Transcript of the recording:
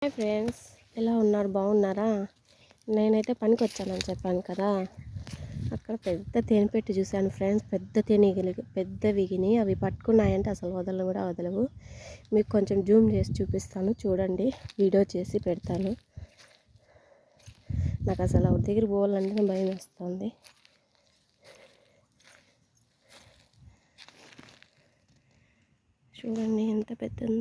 Hi friends, ఎలా ఉన్నారు? బాగున్నారా? నేనైతే పనికి వచ్చానని చెప్పాను కదా. అక్కడ పెద్ద తేనెపెట్టి చూశాను ఫ్రెండ్స్. పెద్ద తేనెగలు పెద్దవిగిని అవి పట్టుకున్నాయంటే అసలు వదలను కూడా వదలవు. మీకు కొంచెం జూమ్ చేసి చూపిస్తాను, చూడండి. వీడియో చేసి పెడతాను. నాకు అసలు ఎవరి దగ్గర పోవాలంటే భయం వేస్తుంది. చూడండి ఎంత పెద్దదో.